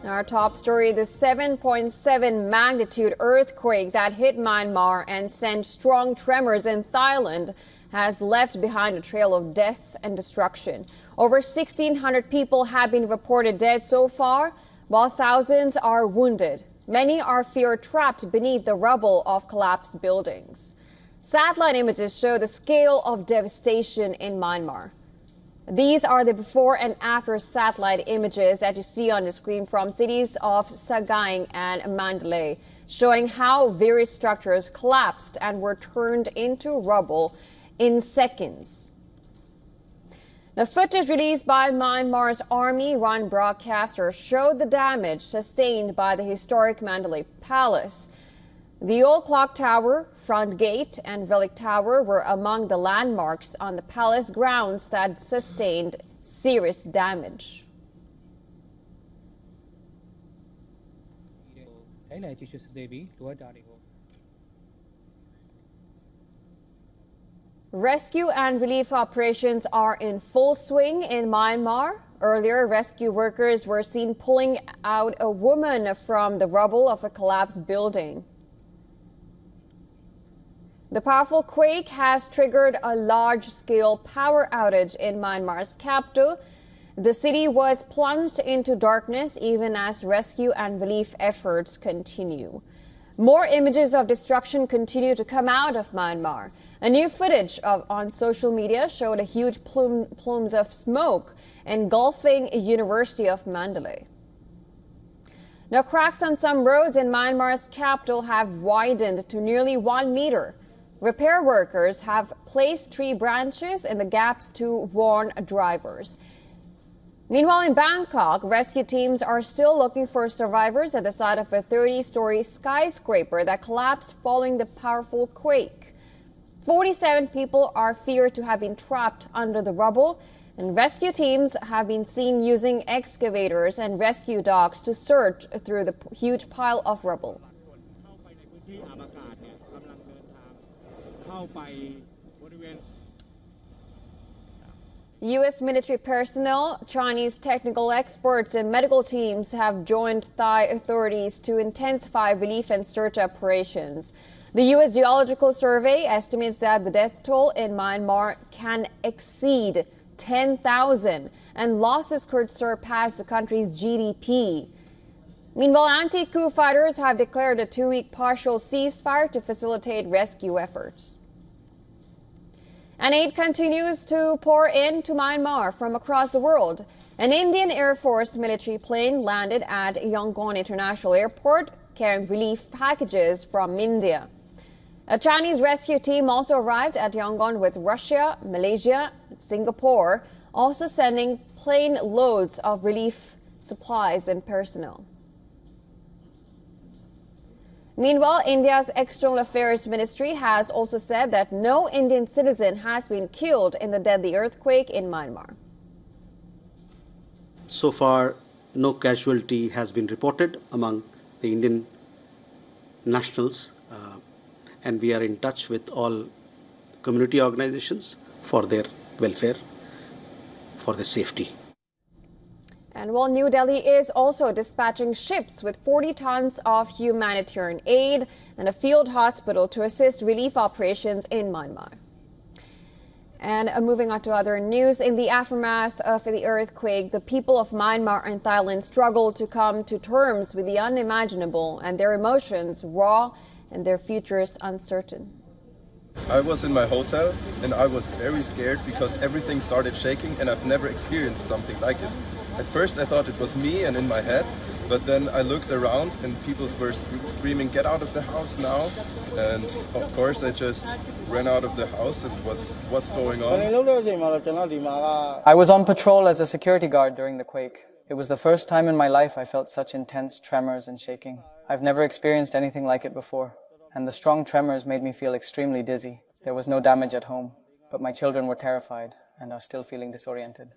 Our top story, the 7.7 magnitude earthquake that hit Myanmar and sent strong tremors in Thailand has left behind a trail of death and destruction. Over 1,600 people have been reported dead so far, while thousands are wounded. Many are feared trapped beneath the rubble of collapsed buildings. Satellite images show the scale of devastation in Myanmar. These are the before and after satellite images that you see on the screen from cities of Sagaing and Mandalay, showing how various structures collapsed and were turned into rubble in seconds. The footage released by Myanmar's army-run broadcaster showed the damage sustained by the historic Mandalay Palace. The old clock tower, front gate, and relic tower were among the landmarks on the palace grounds that sustained serious damage. Rescue and relief operations are in full swing in Myanmar. Earlier, rescue workers were seen pulling out a woman from the rubble of a collapsed building. The powerful quake has triggered a large-scale power outage in Myanmar's capital. The city was plunged into darkness even as rescue and relief efforts continue. More images of destruction continue to come out of Myanmar. A new footage on social media showed a huge plumes of smoke engulfing a University of Mandalay. Now, cracks on some roads in Myanmar's capital have widened to nearly 1 meter. Repair workers have placed tree branches in the gaps to warn drivers. Meanwhile, in Bangkok, rescue teams are still looking for survivors at the side of a 30-story skyscraper that collapsed following the powerful quake. 47 people are feared to have been trapped under the rubble, and rescue teams have been seen using excavators and rescue dogs to search through the huge pile of rubble. U.S. military personnel, Chinese technical experts, and medical teams have joined Thai authorities to intensify relief and search operations. The U.S. Geological Survey estimates that the death toll in Myanmar can exceed 10,000, and losses could surpass the country's GDP. Meanwhile, anti-coup fighters have declared a 2-week partial ceasefire to facilitate rescue efforts. And aid continues to pour into Myanmar from across the world. An Indian Air Force military plane landed at Yangon International Airport carrying relief packages from India. A Chinese rescue team also arrived at Yangon with Russia, Malaysia, and Singapore, also sending plane loads of relief supplies and personnel. Meanwhile, India's External Affairs Ministry has also said that no Indian citizen has been killed in the deadly earthquake in Myanmar. So far, no casualty has been reported among the Indian nationals, and we are in touch with all community organizations for their welfare, for their safety. And while New Delhi is also dispatching ships with 40 tons of humanitarian aid and a field hospital to assist relief operations in Myanmar. And moving on to other news, in the aftermath of the earthquake, the people of Myanmar and Thailand struggle to come to terms with the unimaginable and their emotions raw and their futures uncertain. I was in my hotel and I was very scared because everything started shaking and I've never experienced something like it. At first I thought it was me and in my head, but then I looked around and people were screaming, "Get out of the house now!" And of course I just ran out of the house and was, what's going on? I was on patrol as a security guard during the quake. It was the first time in my life I felt such intense tremors and shaking. I've never experienced anything like it before, and the strong tremors made me feel extremely dizzy. There was no damage at home, but my children were terrified and are still feeling disoriented.